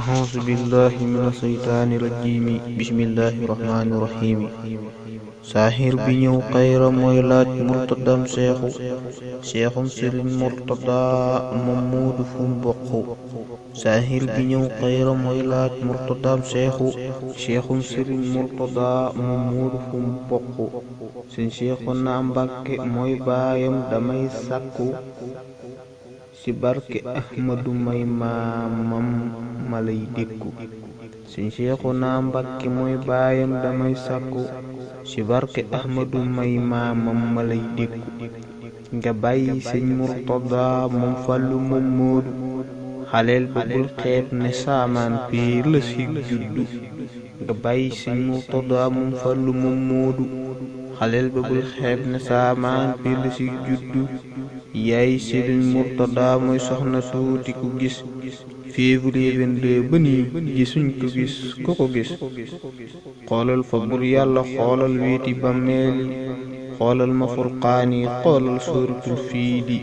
أعوذ بالله من الشيطان الرجيم بسم الله الرحمن الرحيم saaxir bi ñëw xayra mooy laaj murtadam seexum sëriñ murtada moom muudu fum bokk saaxir bi ñëw xayra mooy laaj murtadam seexum sëriñ murtada moom muudu fum bokk sëñ Seexuna Mbàkke mooy baayam damay sàkku ci barke Ahmadu may maamam malay dékku sëñ Seexuna Mbàkke mooy baayam damay sàkku ci barke Ahmadu may maamam malay dékku nga bàyyi sëñ Murtada moom Fallu moom Moodu xaleel ba bul xeeb ne saamaan piir la ci juddu nga bàyyi sëñ Murtada moom Fallu moom Moodu xaleel ba bul xeeb ne saamaan piir la ci juddu yaay sëriñ Murtada mooy soxna tuuti ku gis février 22 ba nii gisuñ ko gis ko gis xoolal fa bur yàlla xoolal weeti bàmmeeli xoolal ma furqaani xoolal suuratul fiidi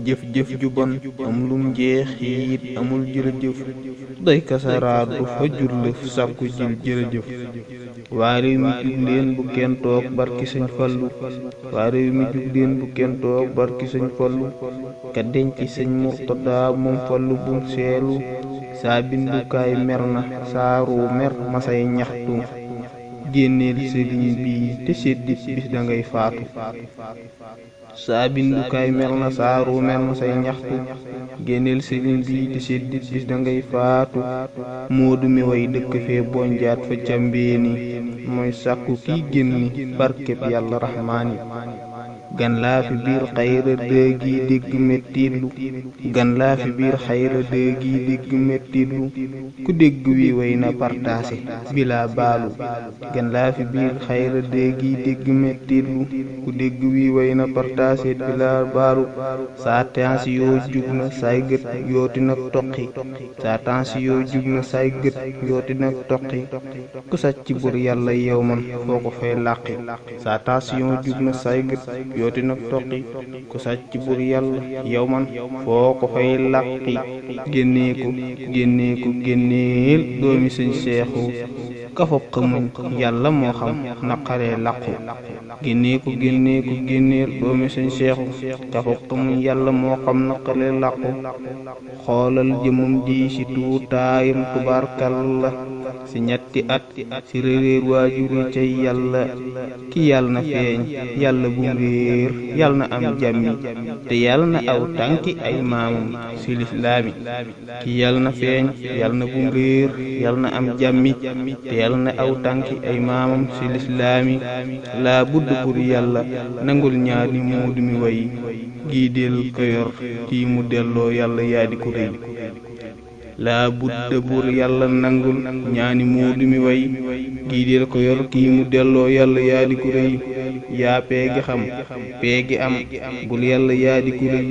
jëf-jëf ju bon am lum jeexiit amul jërëjëf day kasaraat bu fa jurlëf sàkku jil jërëjëf waa réew mi jug leen bu kenn toog barki sëñ Fallu waa réew mi jug leen bu kenn toog barki sëñ Fallu ka denc sëñ Murtada moom Fallu bum seelu saa bindukaay mer na saaru mer masay ñaxtu génneel sëriñ bi te seddit bis dangay faatu saa bindukaay mer na saaru mer masay ñaxtu génneel sëriñ bi te seddit bis dangay faatu moodu mi way dëkk fee bonjaat fa cambeeni mooy sàkku kiy génni barkeb yàlla raxmaani gan laa fi biir xayra dëgg yi dégg mettitlu gan laa fi biir xayra dëgg yi dégg mettitlu ku dégg wi way na partaase bila baalu gan laa fi biir xayra dëgg yi dégg mettitlu ku dégg wi way na partaase bila baalu saa tension jug na say gët yooti nag toqi saa tension jug na say gët yooti nag toqi ku sàcc bur yàlla yow man foo ko fay làqi saa tension jug na say gët yooti nag toqi ku sàcc bur yàlla yow man foo ko fay làqi génneel doomi sëñ seexu kafob xamuñ yàlla moo xam naqaree làqu génneel doomi sëñ seexu kafob xamuñ yàlla moo xam naqaree làqu xoolal jëmum ji ci tuutaayam tubaarkalla ci ñetti at ci réer waajuri cay yàlla ki yàlla na feeñ yàlla bu réer yàlla na am jàmmi te yàlla na aw tànki ay maamam ci lislaami ki yàlla na feeñ yàlla na bu réer yàlla na am jàmmi te yàlla na aw tànki ay maamam ci lislaami laa budd bur yàlla nangul ñaari muudu mi way gii del ko yor kii mu delloo yàlla yaa di ko rëy laa budda bur yàlla nangul ñaani muudu mi way gii del ko yor kii mu delloo yàlla yaa di ko rëy yaa peegi xam peegi am bul yàlla yaa di ko rëy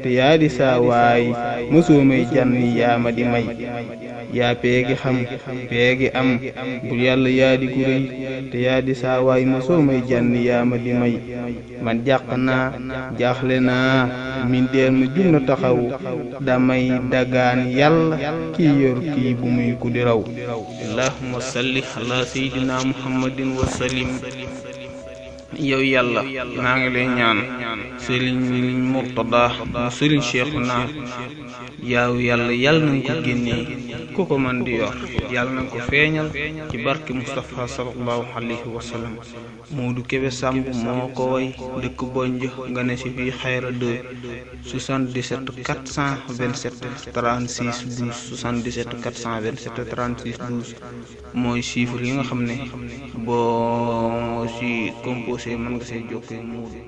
te yaa di saa waay mësoo may jànni yaa ma di may yaa peegi xam peegi am bul yàlla yaa di ko rëy te yaa di saa waay mësoo may jànni yaa ma di may man jàq naa jaaxle naa mindeel ma jug na taxaw damay dagaan yàlla kii yor kii bu muy ku di raw allahumma salli ala sayyidina muhammadin wa sallim yow yàlla maa ngi lay ñaan sëriñ Murtada mu sëriñ Seexuna yaaw yàlla nañ ko génnee ku ko man di yor yàlla nañ ko feeñal ci barke Mustafa sallallahu alayhi wa sallam Moodu Kebe Samb moo ko way dëkk bonj nga ne ci fii xayra 2 77 427 36 12 77 427 36 12 mooy chiffre yi nga xam ne boo ci composé mën nga see jokkoo Moodu